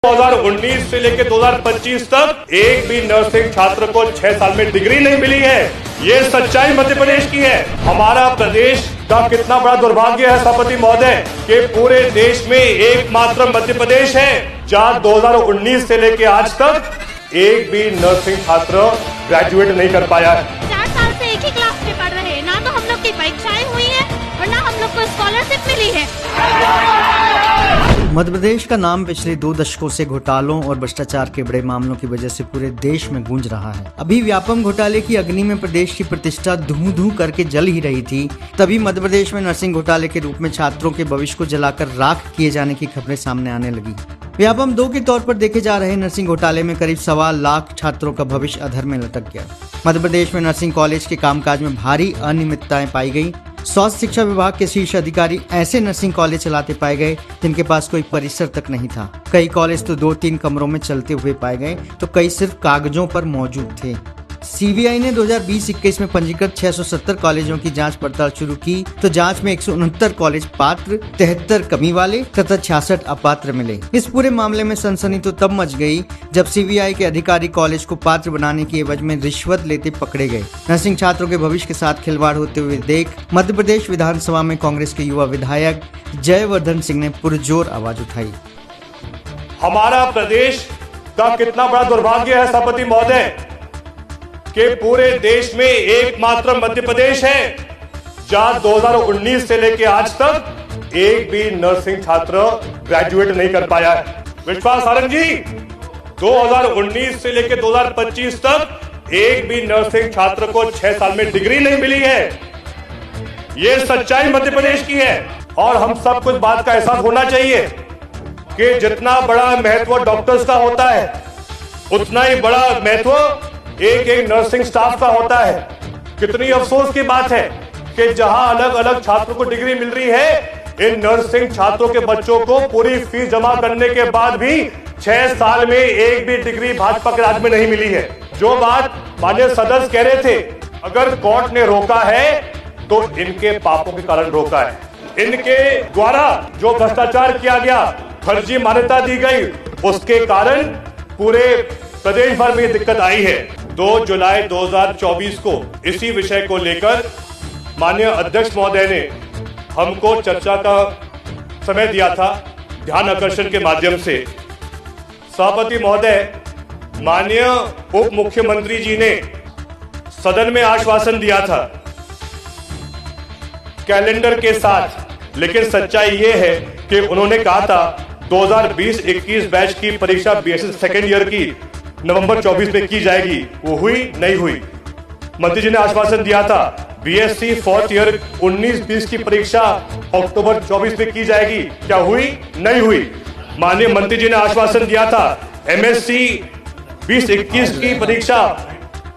2019 से लेकर 2025 तक एक भी नर्सिंग छात्र को 6 साल में डिग्री नहीं मिली है। ये सच्चाई मध्य प्रदेश की है। हमारा प्रदेश का कितना बड़ा दुर्भाग्य है सभापति महोदय कि पूरे देश में एकमात्र मध्य प्रदेश है जहां 2019 से लेकर आज तक एक भी नर्सिंग छात्र ग्रेजुएट नहीं कर पाया है। 4 साल से एक ही क्लास में पढ़ रहे हैं, ना तो हम लोग की परीक्षाएं हुई है और ना हम लोग को स्कॉलरशिप मिली है। मध्य प्रदेश का नाम पिछले 2 दशकों से घोटालों और भ्रष्टाचार के बड़े मामलों की वजह से पूरे देश में गूंज रहा है। अभी व्यापम घोटाले की अग्नि में प्रदेश की प्रतिष्ठा धूं धूं करके जल ही रही थी, तभी मध्य प्रदेश में नर्सिंग घोटाले के रूप में छात्रों के भविष्य को जलाकर राख किए जाने की खबरें सामने आने लगी। व्यापम 2 के तौर पर देखे जा रहे नर्सिंग घोटाले में करीब 1.25 लाख छात्रों का भविष्य अधर में लटक गया। मध्य प्रदेश में नर्सिंग कॉलेज के कामकाज में भारी अनियमितताएं पाई गई। स्वास्थ्य शिक्षा विभाग के शीर्ष अधिकारी ऐसे नर्सिंग कॉलेज चलाते पाए गए जिनके पास कोई परिसर तक नहीं था। कई कॉलेज तो 2-3 कमरों में चलते हुए पाए गए तो कई सिर्फ कागजों पर मौजूद थे। सीबीआई ने 2020-21 में पंजीकृत 670 कॉलेजों की जांच पड़ताल शुरू की तो जांच में 169 कॉलेज पात्र, 73 कमी वाले तथा 66 अपात्र मिले। इस पूरे मामले में सनसनी तो तब मच गई जब सीबीआई के अधिकारी कॉलेज को पात्र बनाने की एवज में रिश्वत लेते पकड़े गए। नर्सिंग छात्रों के भविष्य के साथ खिलवाड़ होते हुए देख मध्य प्रदेश विधानसभा में कांग्रेस के युवा विधायक जयवर्धन सिंह ने पुरजोर आवाज उठाई। हमारा प्रदेश का कितना बड़ा दुर्भाग्य है सभापति महोदय कि पूरे देश में एकमात्र मध्य प्रदेश है जहां 2019 से लेकर आज तक एक भी नर्सिंग छात्र ग्रेजुएट नहीं कर पाया है। विश्वास सारंग जी, 2019 से लेकर 2025 तक एक भी नर्सिंग छात्र को 6 साल में डिग्री नहीं मिली है। ये सच्चाई मध्य प्रदेश की है और हम सब कुछ बात का एहसास होना चाहिए कि जितना बड़ा महत्व डॉक्टर्स का होता है उतना ही बड़ा महत्व एक नर्सिंग स्टाफ का होता है। कितनी अफसोस की बात है कि जहां अलग अलग छात्रों को डिग्री मिल रही है, इन नर्सिंग छात्रों के बच्चों को पूरी फीस जमा करने के बाद भी 6 साल में एक भी डिग्री भाजपा के राज में नहीं मिली है। जो बात माननीय सदस्य कह रहे थे, अगर कोर्ट ने रोका है तो इनके पापों के कारण रोका है। इनके द्वारा जो भ्रष्टाचार किया गया, फर्जी मान्यता दी गई, उसके कारण पूरे प्रदेश भर में दिक्कत आई है। 2 जुलाई 2024 को इसी विषय को लेकर माननीय अध्यक्ष महोदय ने हमको चर्चा का समय दिया था ध्यान आकर्षण के माध्यम से। सभापति महोदय, माननीय उप मुख्यमंत्री जी ने सदन में आश्वासन दिया था कैलेंडर के साथ, लेकिन सच्चाई ये है कि उन्होंने कहा था 2020-21 बैच की परीक्षा बीएससी सेकेंड ईयर की नवंबर 24 में की जाएगी। वो हुई नहीं हुई। मंत्री जी ने आश्वासन दिया था बीएससी 4th ईयर 19-20 की परीक्षा अक्टूबर 24 में की जाएगी। क्या हुई? नहीं हुई। माननीय मंत्री जी ने आश्वासन दिया था एमएससी 20-21 की परीक्षा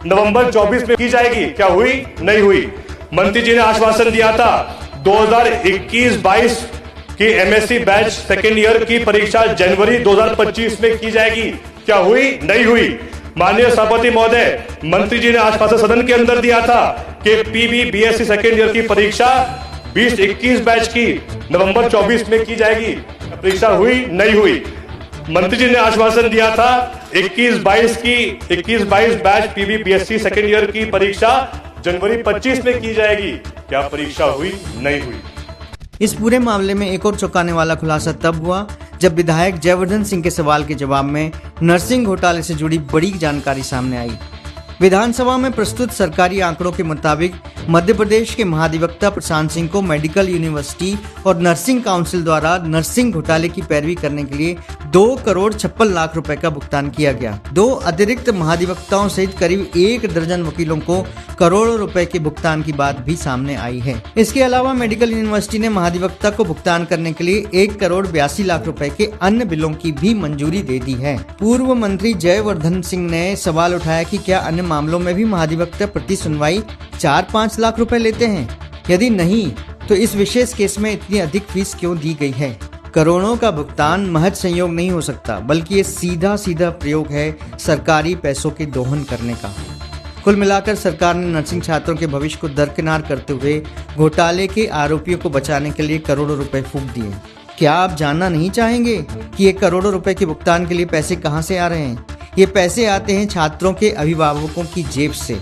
नवंबर 24 में की जाएगी। क्या हुई? नहीं हुई। मंत्री जी ने आश्वासन दिया था 2021-22 की एमएससी बैच सेकेंड ईयर की परीक्षा जनवरी 2025 में की जाएगी। क्या हुई? नहीं हुई। माननीय सभापति महोदय, मंत्री जी ने आश्वासन सदन के अंदर दिया था कि पीबी बीएससी सेकेंड ईयर की परीक्षा 20-21 बैच की नवंबर 24 में की जाएगी। परीक्षा हुई? नहीं हुई। मंत्री जी ने आश्वासन दिया था 21-22 batch PB BSc second year की परीक्षा जनवरी 25 में की जाएगी। क्या परीक्षा हुई? नहीं हुई। इस पूरे मामले में एक और चौंकाने वाला खुलासा तब हुआ जब विधायक जयवर्धन सिंह के सवाल के जवाब में नर्सिंग घोटाले से जुड़ी बड़ी जानकारी सामने आई। विधानसभा में प्रस्तुत सरकारी आंकड़ों के मुताबिक मध्य प्रदेश के महाधिवक्ता प्रशांत सिंह को मेडिकल यूनिवर्सिटी और नर्सिंग काउंसिल द्वारा नर्सिंग घोटाले की पैरवी करने के लिए 2,56,00,000 रुपए का भुगतान किया गया। 2 अतिरिक्त महाधिवक्ताओं सहित करीब 1 दर्जन वकीलों को करोड़ों रुपए के भुगतान की बात भी सामने आई है। इसके अलावा मेडिकल यूनिवर्सिटी ने महाधिवक्ता को भुगतान करने के लिए 1,82,00,000 रुपए के अन्य बिलों की भी मंजूरी दे दी है। पूर्व मंत्री जयवर्धन सिंह ने सवाल उठाया कि क्या अन्य मामलों में भी महाधिवक्ता प्रति सुनवाई 4-5 लाख रुपए लेते हैं? यदि नहीं तो इस विशेष केस में इतनी अधिक फीस क्यों दी गई है? करोड़ों का भुगतान महज संयोग नहीं हो सकता, बल्कि ये सीधा प्रयोग है सरकारी पैसों के दोहन करने का। कुल मिलाकर सरकार ने नर्सिंग छात्रों के भविष्य को दरकिनार करते हुए घोटाले के आरोपियों को बचाने के लिए करोड़ों रुपए फूंक दिए। क्या आप जानना नहीं चाहेंगे कि ये करोड़ों रुपए के भुगतान के लिए पैसे कहां से आ रहे हैं? ये पैसे आते हैं छात्रों के अभिभावकों की जेब से।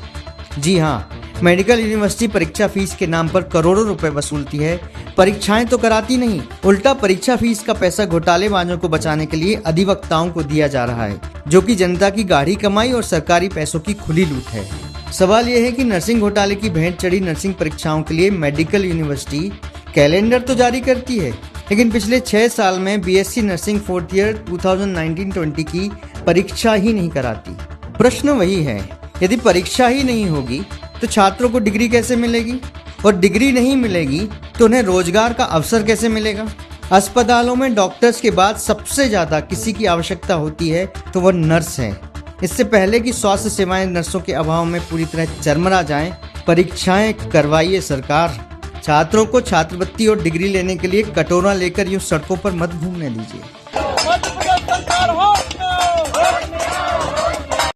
जी हाँ, मेडिकल यूनिवर्सिटी परीक्षा फीस के नाम पर करोड़ों रुपए वसूलती है, परीक्षाएं तो कराती नहीं। उल्टा परीक्षा फीस का पैसा घोटालेबाजों को बचाने के लिए अधिवक्ताओं को दिया जा रहा है, जो कि जनता की गाढ़ी कमाई और सरकारी पैसों की खुली लूट है। सवाल यह है कि नर्सिंग घोटाले की भेंट चढ़ी नर्सिंग परीक्षाओं के लिए मेडिकल यूनिवर्सिटी कैलेंडर तो जारी करती है, लेकिन पिछले 6 साल में बीएससी नर्सिंग 4th ईयर 2019-20 की परीक्षा ही नहीं कराती। प्रश्न वही है, यदि परीक्षा ही नहीं होगी तो छात्रों को डिग्री कैसे मिलेगी, और डिग्री नहीं मिलेगी तो उन्हें रोजगार का अवसर कैसे मिलेगा? अस्पतालों में डॉक्टर्स के बाद सबसे ज्यादा किसी की आवश्यकता होती है तो वह नर्स है। इससे पहले कि स्वास्थ्य सेवाएं नर्सों के अभाव में पूरी तरह चरमरा जाएं, परीक्षाएं करवाइए सरकार। छात्रों को छात्रवृत्ति और डिग्री लेने के लिए कटोरा लेकर यूं सड़कों पर मत घूमने दीजिए।